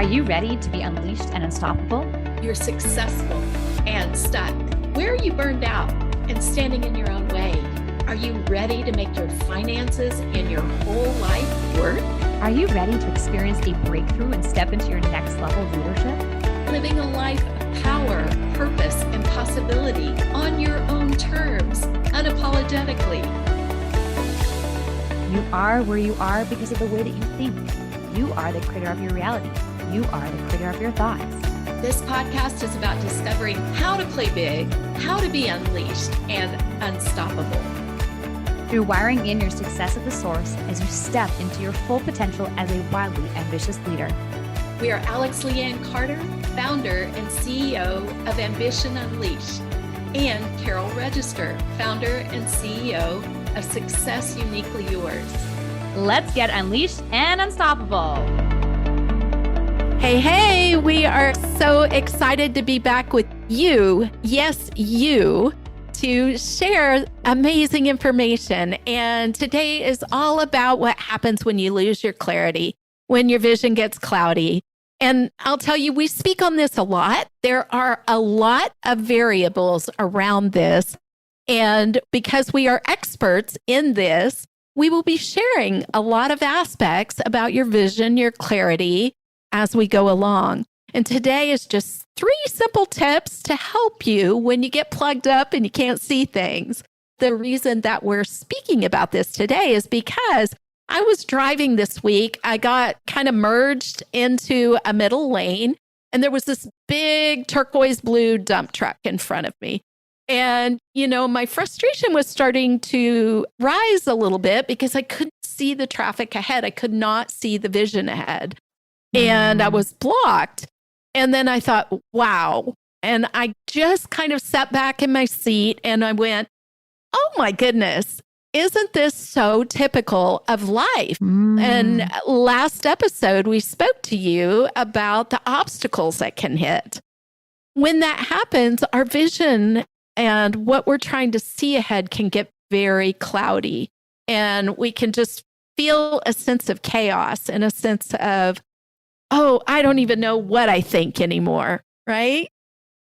you ready to be unleashed and unstoppable? You're successful and stuck. Where are you burned out and standing in your own way? Are you ready to make your finances and your whole life work? Are you ready to experience a breakthrough and step into your next level of leadership? Living a life of power, purpose, and possibility on your own terms, unapologetically. You are where you are because of the way that you think. You are the creator of your reality. You are the creator of your thoughts. This podcast is about discovering how to play big, how to be unleashed and unstoppable. Through wiring in your success at the source as you step into your full potential as a wildly ambitious leader. We are Lianne Carter, founder and CEO of Ambition Unleashed, and Carol Register, founder and CEO of Success Uniquely Yours. Let's get unleashed and unstoppable. Hey, we are so excited to be back with you. Yes, you. To share amazing information. And today is all about what happens when you lose your clarity, when your vision gets cloudy. And I'll tell you, we speak on this a lot. There are a lot of variables around this. And because we are experts in this, we will be sharing a lot of aspects about your vision, your clarity as we go along. And today is just 3 simple tips to help you when you get plugged up and you can't see things. The reason that we're speaking about this today is because I was driving this week. I got kind of merged into a middle lane, and there was this big turquoise blue dump truck in front of me. And, my frustration was starting to rise a little bit because I couldn't see the traffic ahead. I could not see the vision ahead. And I was blocked. And then I thought, wow. And I just kind of sat back in my seat and I went, oh my goodness, isn't this so typical of life? And last episode, we spoke to you about the obstacles that can hit. When that happens, our vision and what we're trying to see ahead can get very cloudy. And we can just feel a sense of chaos and a sense of, oh, I don't even know what I think anymore, right?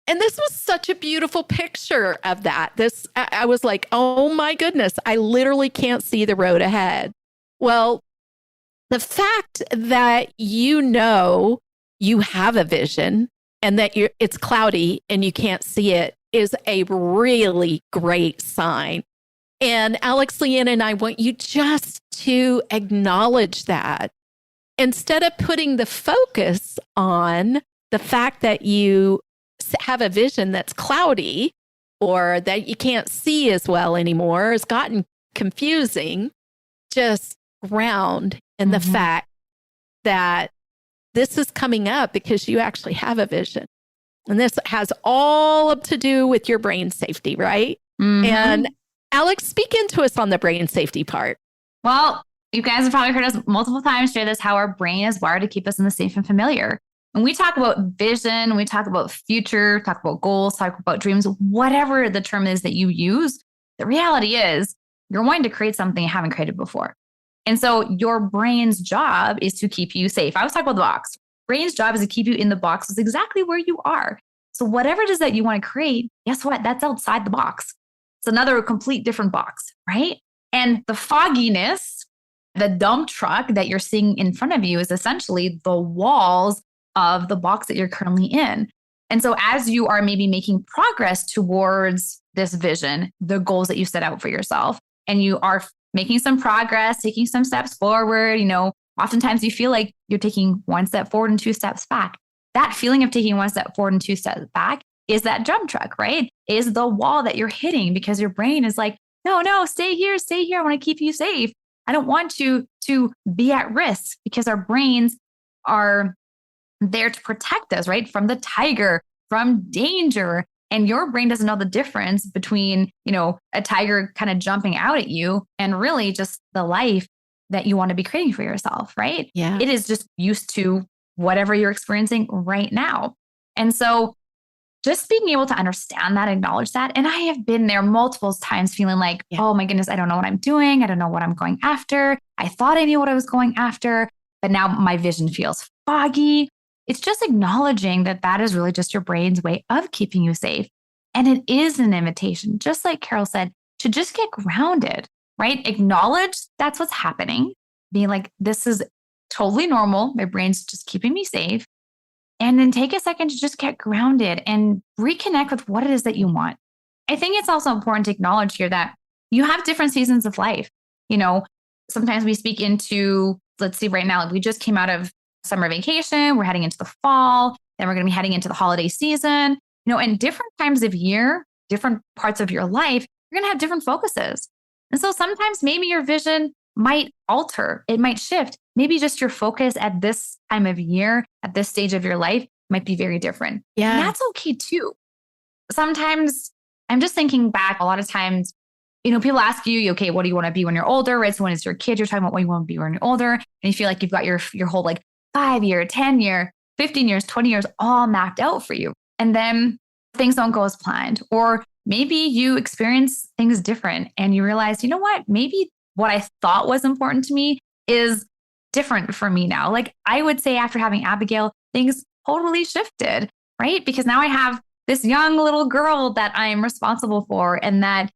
And this was such a beautiful picture of that. I was like, oh my goodness, I literally can't see the road ahead. Well, the fact that you have a vision and that it's cloudy and you can't see it is a really great sign. And Lianne and I want you just to acknowledge that. Instead of putting the focus on the fact that you have a vision that's cloudy or that you can't see as well anymore, has gotten confusing, just ground in the fact that this is coming up because you actually have a vision. And this has all to do with your brain safety, right? And Alex, speak into us on the brain safety part. Well, you guys have probably heard us multiple times share this, how our brain is wired to keep us in the safe and familiar. When we talk about vision, we talk about future, talk about goals, talk about dreams, whatever the term is that you use, the reality is you're wanting to create something you haven't created before. And so your brain's job is to keep you safe. I was talking about the box. Brain's job is to keep you in the box, is exactly where you are. So whatever it is that you want to create, guess what? That's outside the box. It's another complete different box, right? And the fogginess, the dump truck that you're seeing in front of you is essentially the walls of the box that you're currently in. And so as you are maybe making progress towards this vision, the goals that you set out for yourself, and you are making some progress, taking some steps forward, oftentimes you feel like you're taking 1 step forward and 2 steps back. That feeling of taking 1 step forward and 2 steps back is that dump truck, right? Is the wall that you're hitting because your brain is like, no, stay here. I want to keep you safe. I don't want you to be at risk, because our brains are there to protect us, right? From the tiger, from danger. And your brain doesn't know the difference between, a tiger kind of jumping out at you and really just the life that you want to be creating for yourself, right? Yeah. It is just used to whatever you're experiencing right now. And so just being able to understand that, acknowledge that. And I have been there multiple times feeling like, oh my goodness, I don't know what I'm doing. I don't know what I'm going after. I thought I knew what I was going after, but now my vision feels foggy. it's just acknowledging that that is really just your brain's way of keeping you safe. And it is an invitation, just like Carol said, to just get grounded, right? Acknowledge that's what's happening. Being like, this is totally normal. My brain's just keeping me safe. And then take a second to just get grounded and reconnect with what it is that you want. I think it's also important to acknowledge here that you have different seasons of life. Sometimes we speak into, let's see, right now, we just came out of summer vacation. We're heading into the fall. Then we're going to be heading into the holiday season. And different times of year, different parts of your life, you're going to have different focuses. And so sometimes maybe your vision might alter. It might shift. Maybe just your focus at this time of year, at this stage of your life might be very different. Yeah. And that's okay too. Sometimes I'm just thinking back, a lot of times, people ask you, okay, what do you want to be when you're older? Right. So when it's your kid, you're talking about what you want to be when you're older. And you feel like you've got your whole 5-year, 10-year, 15 years, 20 years all mapped out for you. And then things don't go as planned. Or maybe you experience things different and you realize, you know what, maybe what I thought was important to me is different for me now. I would say after having Abigail, things totally shifted, right? Because now I have this young little girl that I'm responsible for, and that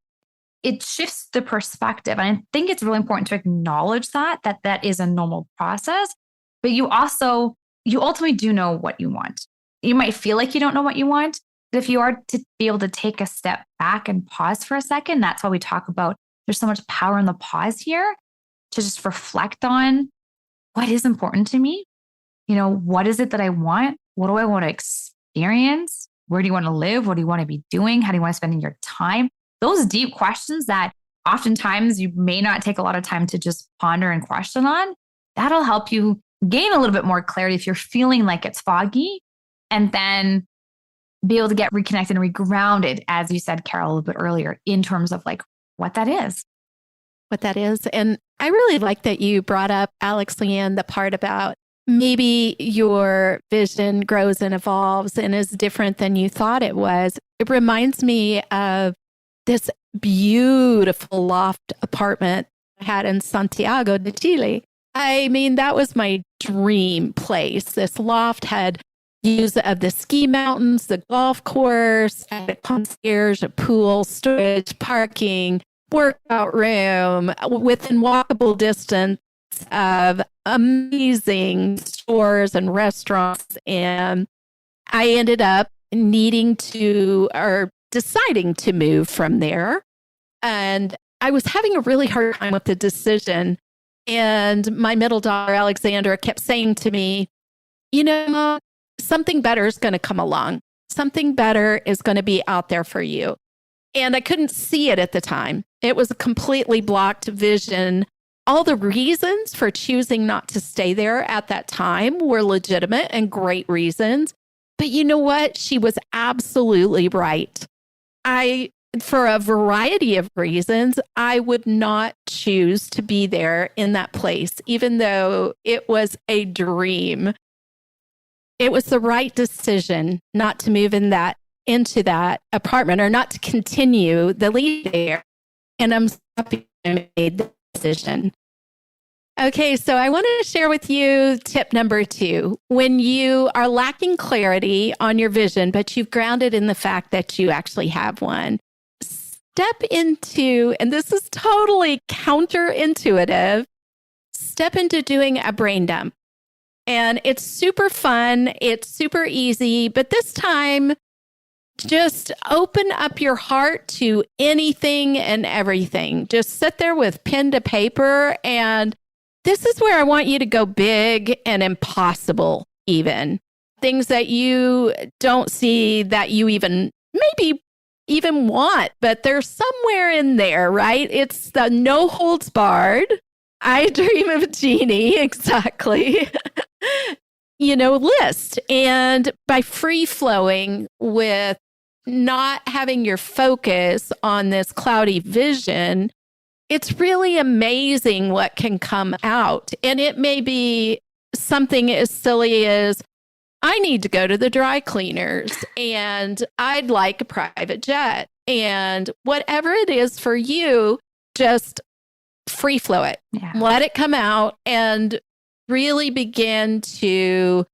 it shifts the perspective. And I think it's really important to acknowledge that is a normal process, but you ultimately do know what you want. You might feel like you don't know what you want, but if you are to be able to take a step back and pause for a second, that's why we talk about there's so much power in the pause here, to just reflect on what is important to me. What is it that I want? What do I want to experience? Where do you want to live? What do you want to be doing? How do you want to spend your time? Those deep questions that oftentimes you may not take a lot of time to just ponder and question on, that'll help you gain a little bit more clarity if you're feeling like it's foggy, and then be able to get reconnected and regrounded, as you said, Carol, a little bit earlier, in terms of what that is. What that is. And I really like that you brought up, Alex, Lianne, the part about maybe your vision grows and evolves and is different than you thought it was. It reminds me of this beautiful loft apartment I had in Santiago de Chile. I mean, that was my dream place. This loft had views of the ski mountains, the golf course, a concierge, a pool, storage, parking, workout room, within walkable distance of amazing stores and restaurants. And I ended up deciding to move from there. And I was having a really hard time with the decision. And my middle daughter, Alexandra, kept saying to me, something better is going to come along. Something better is going to be out there for you. And I couldn't see it at the time. It was a completely blocked vision. All the reasons for choosing not to stay there at that time were legitimate and great reasons. But you know what? She was absolutely right. For a variety of reasons, I would not choose to be there in that place, even though it was a dream. It was the right decision not to move into that apartment, or not to continue the lead there. And I'm happy I made the decision. Okay, so I wanted to share with you tip number 2. When you are lacking clarity on your vision, but you've grounded in the fact that you actually have one, step into, and this is totally counterintuitive, step into doing a brain dump. And it's super fun. It's super easy. But this time, just open up your heart to anything and everything. Just sit there with pen to paper. And this is where I want you to go big and impossible, even. Things that you don't see that you maybe even want, but they're somewhere in there, right? It's the no holds barred. I dream of Jeannie, exactly. List. And by free flowing with not having your focus on this cloudy vision, it's really amazing what can come out. And it may be something as silly as, I need to go to the dry cleaners and I'd like a private jet. And whatever it is for you, just free flow it. Yeah. Let it come out and really begin to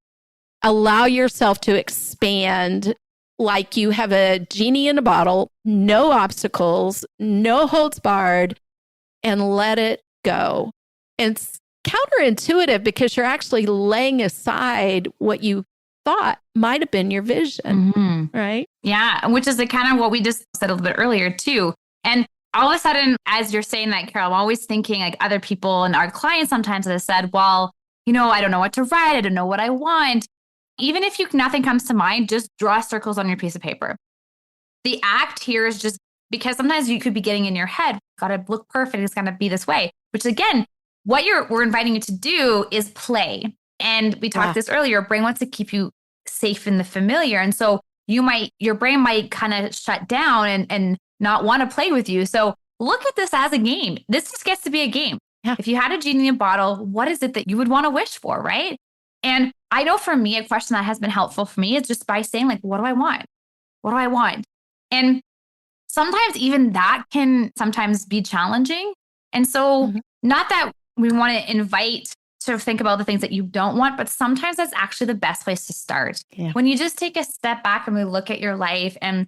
allow yourself to expand like you have a genie in a bottle, no obstacles, no holds barred, and let it go. And it's counterintuitive because you're actually laying aside what you thought might have been your vision, right? Yeah, which is the kind of what we just said a little bit earlier too. And all of a sudden, as you're saying that, Carol, I'm always thinking like other people and our clients sometimes have said, well, I don't know what to write. I don't know what I want. Even if nothing comes to mind, just draw circles on your piece of paper. The act here is just because sometimes you could be getting in your head, got to look perfect. It's going to be this way, which again, what we're inviting you to do is play. And we talked this earlier, your brain wants to keep you safe in the familiar. And so your brain might kind of shut down and not want to play with you. So look at this as a game. This just gets to be a game. Yeah. If you had a genie in a bottle, what is it that you would want to wish for, right? And I know for me, a question that has been helpful for me is just by saying like, what do I want? What do I want? And sometimes even that can sometimes be challenging. And so not that we want to invite to think about the things that you don't want, but sometimes that's actually the best place to start. Yeah. When you just take a step back and we look at your life and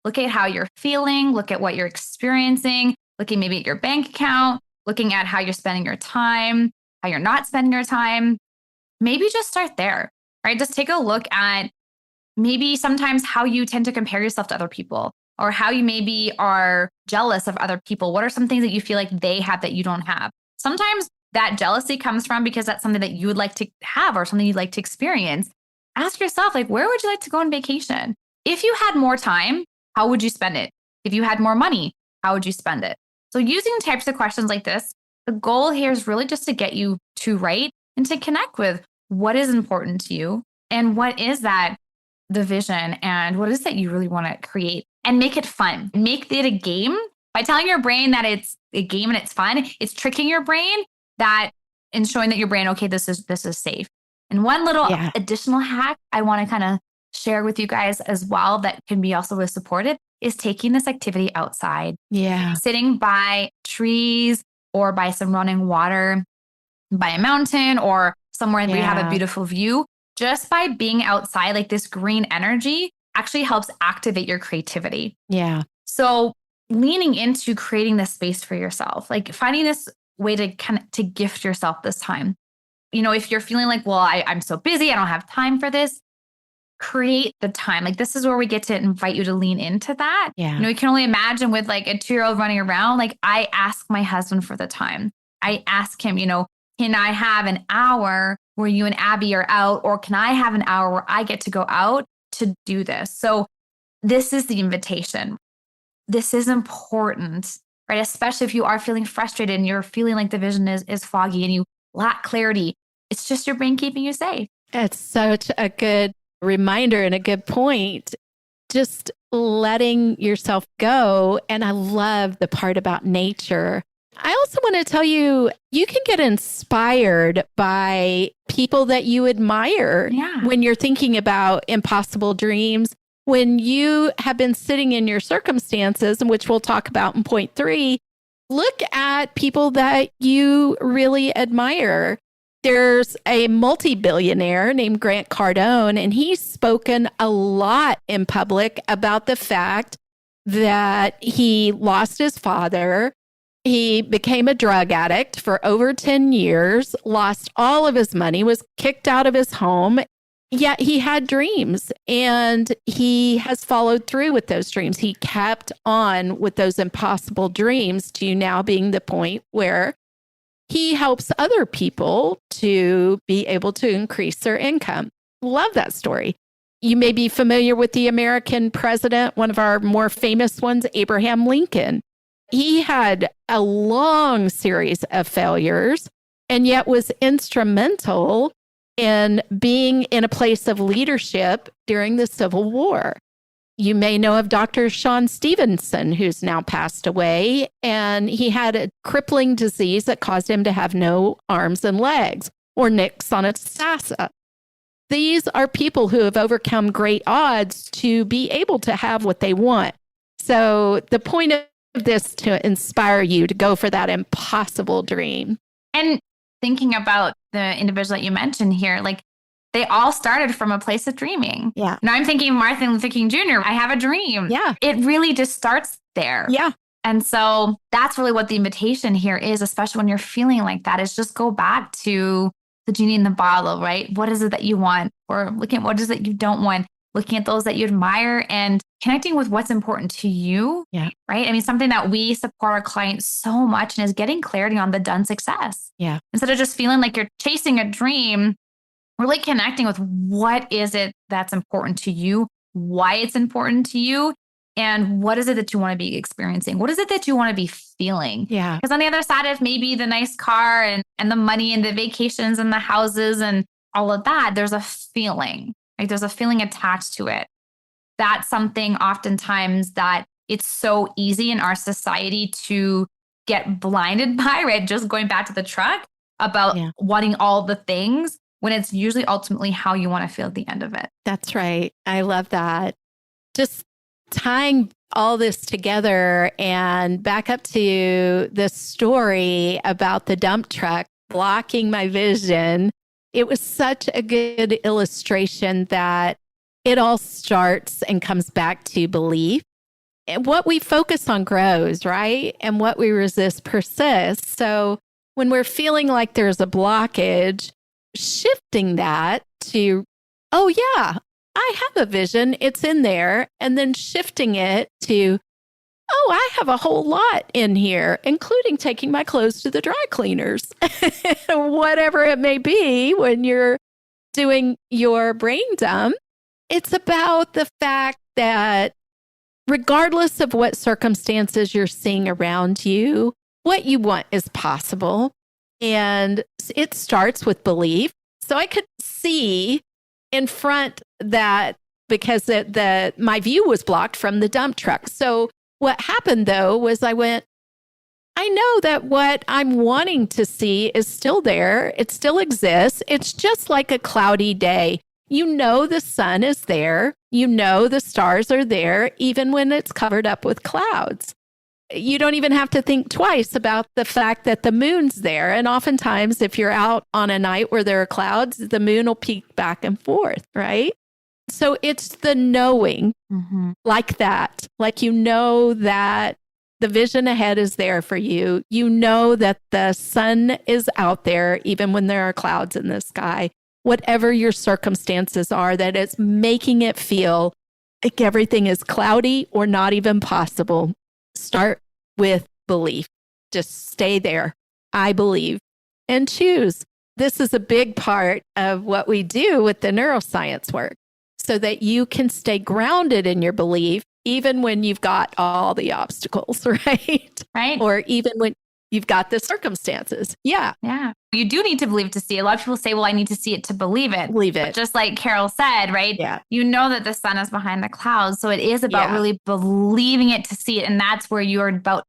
look at how you're feeling, look at what you're experiencing, looking maybe at your bank account, looking at how you're spending your time, how you're not spending your time, maybe just start there, right? Just take a look at maybe sometimes how you tend to compare yourself to other people or how you maybe are jealous of other people. What are some things that you feel like they have that you don't have? Sometimes that jealousy comes from because that's something that you would like to have or something you'd like to experience. Ask yourself, like, where would you like to go on vacation? If you had more time, how would you spend it? If you had more money, how would you spend it? So using types of questions like this, the goal here is really just to get you to write and to connect with what is important to you and what is that the vision and what is that you really want to create and make it fun. Make it a game by telling your brain that it's a game and it's fun. It's tricking your brain and showing that your brain, okay, this is safe. And one little additional hack I want to kind of share with you guys as well that can be also really supportive is taking this activity outside. Yeah. Sitting by trees or by some running water, by a mountain or somewhere where you have a beautiful view. Just by being outside, like this green energy actually helps activate your creativity. Yeah. So leaning into creating this space for yourself, like finding this way to gift yourself this time. If you're feeling like, well, I'm so busy, I don't have time for this, create the time. Like this is where we get to invite you to lean into that. Yeah. You can only imagine with like a 2-year-old running around, like I ask my husband for the time. I ask him, can I have an hour where you and Abby are out, or can I have an hour where I get to go out to do this? So this is the invitation. This is important, right? Especially if you are feeling frustrated and you're feeling like the vision is foggy and you lack clarity. It's just your brain keeping you safe. It's such a good reminder and a good point. Just letting yourself go. And I love the part about nature. I also want to tell you, you can get inspired by people that you admire when you're thinking about impossible dreams. When you have been sitting in your circumstances, which we'll talk about in point 3, look at people that you really admire. There's a multi-billionaire named Grant Cardone, and he's spoken a lot in public about the fact that he lost his father. He became a drug addict for over 10 years, lost all of his money, was kicked out of his home. Yet he had dreams and he has followed through with those dreams. He kept on with those impossible dreams to now being the point where he helps other people to be able to increase their income. Love that story. You may be familiar with the American president, one of our more famous ones, Abraham Lincoln. He had a long series of failures and yet was instrumental in being in a place of leadership during the Civil War. You may know of Dr. Sean Stevenson, who's now passed away, and he had a crippling disease that caused him to have no arms and legs, or Nick Sonatassa. These are people who have overcome great odds to be able to have what they want. So the point of this to inspire you to go for that impossible dream. And thinking about the individual that you mentioned here, like they all started from a place of dreaming. Yeah. Now I'm thinking Martin Luther King Jr., I have a dream. Yeah. It really just starts there. Yeah. And so that's really what the invitation here is, especially when you're feeling like that, is just go back to the genie in the bottle, right? What is it that you want? Or looking at what is it you don't want, looking at those that you admire and connecting with what's important to you. Yeah. Right. I mean, something that we support our clients so much and is getting clarity on the done success. Yeah. Instead of just feeling like you're chasing a dream, really connecting with what is it that's important to you, why it's important to you, and what is it that you want to be experiencing? What is it that you want to be feeling? Yeah. Because on the other side of maybe the nice car and the money and the vacations and the houses and all of that, there's a feeling, like there's a feeling attached to it. That's something oftentimes that it's so easy in our society to get blinded by, right? Just going back to the truck about wanting all the things when it's usually ultimately how you want to feel at the end of it. That's right. I love that. Just tying all this together and back up to the story about the dump truck blocking my vision. It was such a good illustration that it all starts and comes back to belief. And what we focus on grows, right? And what we resist persists. So when we're feeling like there's a blockage, shifting that to, oh yeah, I have a vision, it's in there. And then shifting it to, oh, I have a whole lot in here, including taking my clothes to the dry cleaners, whatever it may be when you're doing your brain dump. It's about the fact that regardless of what circumstances you're seeing around you, what you want is possible. And it starts with belief. So I could see in front that because my view was blocked from the dump truck. So what happened though was I know that what I'm wanting to see is still there. It still exists. It's just like a cloudy day. You know the sun is there. You know the stars are there, even when it's covered up with clouds. You don't even have to think twice about the fact that the moon's there. And oftentimes, if you're out on a night where there are clouds, the moon will peek back and forth, right? So it's the knowing like that. Like you know that the vision ahead is there for you. You know that the sun is out there, even when there are clouds in the sky. Whatever your circumstances are, that it's making it feel like everything is cloudy or not even possible. Start with belief. Just stay there. I believe and choose. This is a big part of what we do with the neuroscience work so that you can stay grounded in your belief, even when you've got all the obstacles, right? Right. Or even when you've got the circumstances. Yeah. Yeah. You do need to believe to see. A lot of people say, well, I need to see it to believe it. Believe it. But just like Carol said, right? Yeah. You know that the sun is behind the clouds. So it is about really believing it to see it. And that's where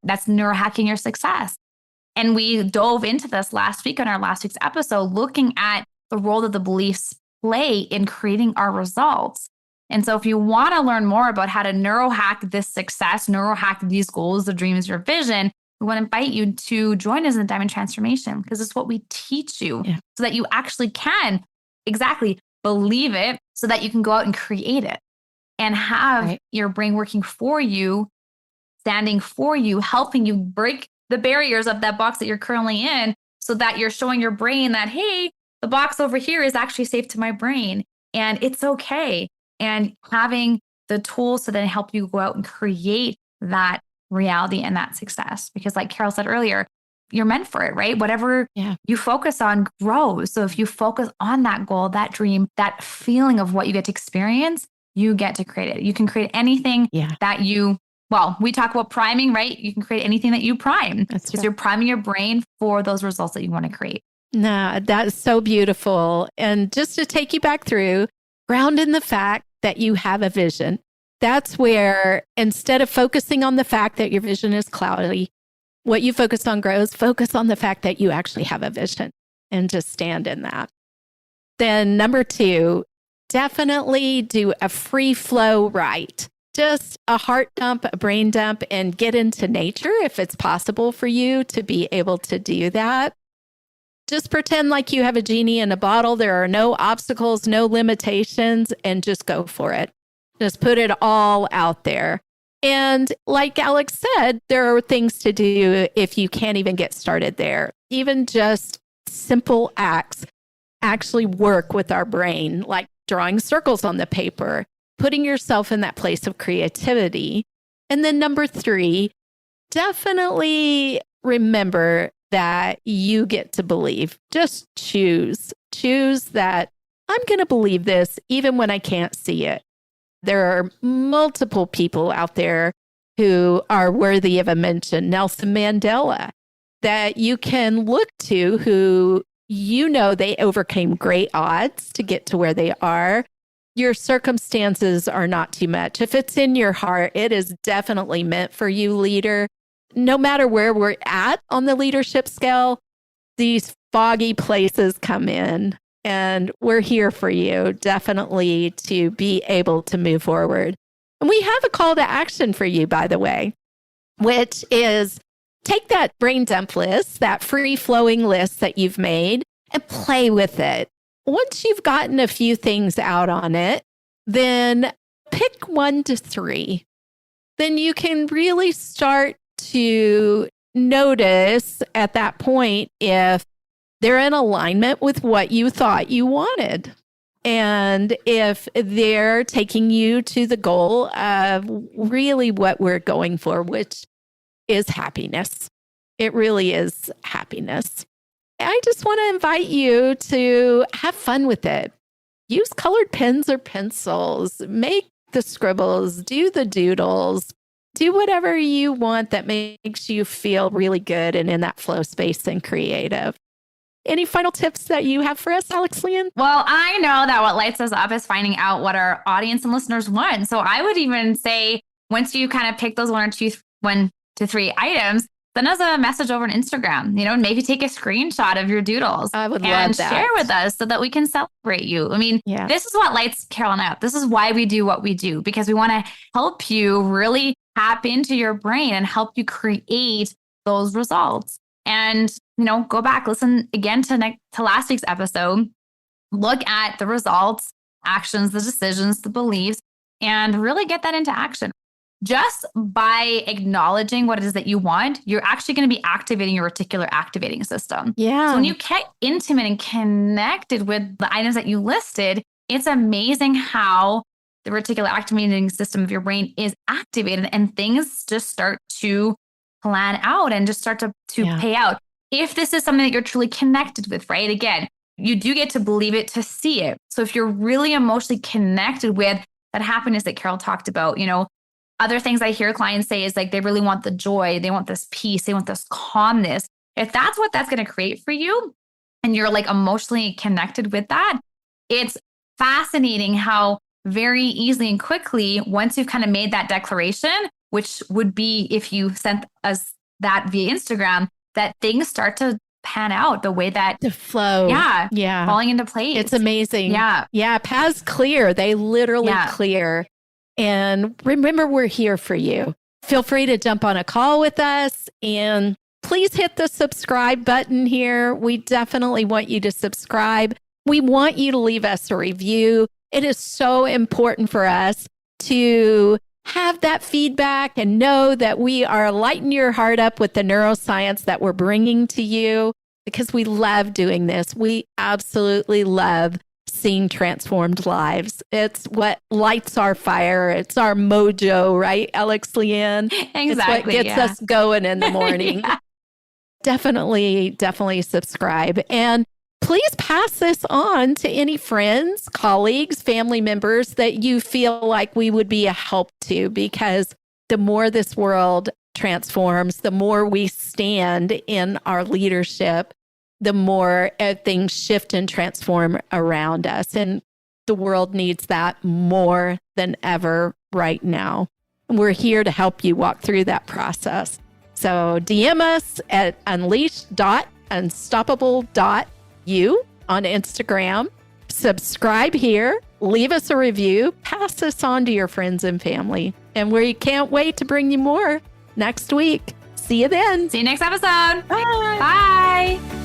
that's neurohacking your success. And we dove into this last week on our last week's episode, looking at the role that the beliefs play in creating our results. And so if you want to learn more about how to neurohack this success, neurohack these goals, the dreams, your vision, we want to invite you to join us in the Diamond Transformation because it's what we teach you so that you actually can exactly believe it so that you can go out and create it and have your brain working for you, standing for you, helping you break the barriers of that box that you're currently in so that you're showing your brain that, hey, the box over here is actually safe to my brain and it's okay. And having the tools to then help you go out and create that reality and that success. Because like Carol said earlier, you're meant for it, right? Whatever you focus on grows. So if you focus on that goal, that dream, that feeling of what you get to experience, you get to create it. You can create anything that we talk about priming, right? You can create anything that you prime. Because you're priming your brain for those results that you want to create. No, that's so beautiful. And just to take you back through, ground in the fact that you have a vision. That's where instead of focusing on the fact that your vision is cloudy, what you focus on grows. Focus on the fact that you actually have a vision and just stand in that. Then number 2, definitely do a free flow ride. Just a heart dump, a brain dump, and get into nature if it's possible for you to be able to do that. Just pretend like you have a genie in a bottle. There are no obstacles, no limitations, and just go for it. Just put it all out there. And like Alex said, there are things to do if you can't even get started there. Even just simple acts actually work with our brain, like drawing circles on the paper, putting yourself in that place of creativity. And then number 3, definitely remember that you get to believe. Just choose that I'm going to believe this even when I can't see it. There are multiple people out there who are worthy of a mention. Nelson Mandela, that you can look to, who they overcame great odds to get to where they are. Your circumstances are not too much. If it's in your heart, it is definitely meant for you, leader. No matter where we're at on the leadership scale, these foggy places come in. And we're here for you, definitely, to be able to move forward. And we have a call to action for you, by the way, which is take that brain dump list, that free-flowing list that you've made, and play with it. Once you've gotten a few things out on it, then pick 1 to 3. Then you can really start to notice at that point if they're in alignment with what you thought you wanted. And if they're taking you to the goal of really what we're going for, which is happiness. It really is happiness. I just want to invite you to have fun with it. Use colored pens or pencils, make the scribbles, do the doodles, do whatever you want that makes you feel really good and in that flow space and creative. Any final tips that you have for us, Alex, Lianne? Well, I know that what lights us up is finding out what our audience and listeners want. So I would even say once you kind of pick those 1 to 3 items, send us a message over on Instagram, maybe take a screenshot of your doodles. I would love that. And share with us so that we can celebrate you. I mean, This is what lights Carolyn up. This is why we do what we do, because we want to help you really tap into your brain and help you create those results. And, go back, listen again to last week's episode, look at the results, actions, the decisions, the beliefs, and really get that into action. Just by acknowledging what it is that you want, you're actually going to be activating your reticular activating system. Yeah. So when you get intimate and connected with the items that you listed, it's amazing how the reticular activating system of your brain is activated and things just start to plan out and just start to pay out. If this is something that you're truly connected with, right? Again, you do get to believe it to see it. So if you're really emotionally connected with that happiness that Carol talked about, other things I hear clients say is like they really want the joy, they want this peace, they want this calmness. If that's what that's going to create for you and you're like emotionally connected with that, it's fascinating how very easily and quickly, once you've kind of made that declaration, which would be if you sent us that via Instagram, that things start to pan out the way that the flow. Yeah. Falling into place. It's amazing. Yeah. Paths clear. They literally clear. And remember, we're here for you. Feel free to jump on a call with us and please hit the subscribe button here. We definitely want you to subscribe. We want you to leave us a review. It is so important for us to have that feedback and know that we are lighting your heart up with the neuroscience that we're bringing to you because we love doing this. We absolutely love seeing transformed lives. It's what lights our fire. It's our mojo, right, Alex, Lianne? Exactly. It's what gets us going in the morning. Definitely subscribe. And please pass this on to any friends, colleagues, family members that you feel like we would be a help to, because the more this world transforms, the more we stand in our leadership, the more things shift and transform around us. And the world needs that more than ever right now. We're here to help you walk through that process. So DM us at unleash.unstoppable.you on Instagram. Subscribe here, leave us a review, pass this on to your friends and family. And we can't wait to bring you more next week. See you then. See you next episode. Bye. Bye.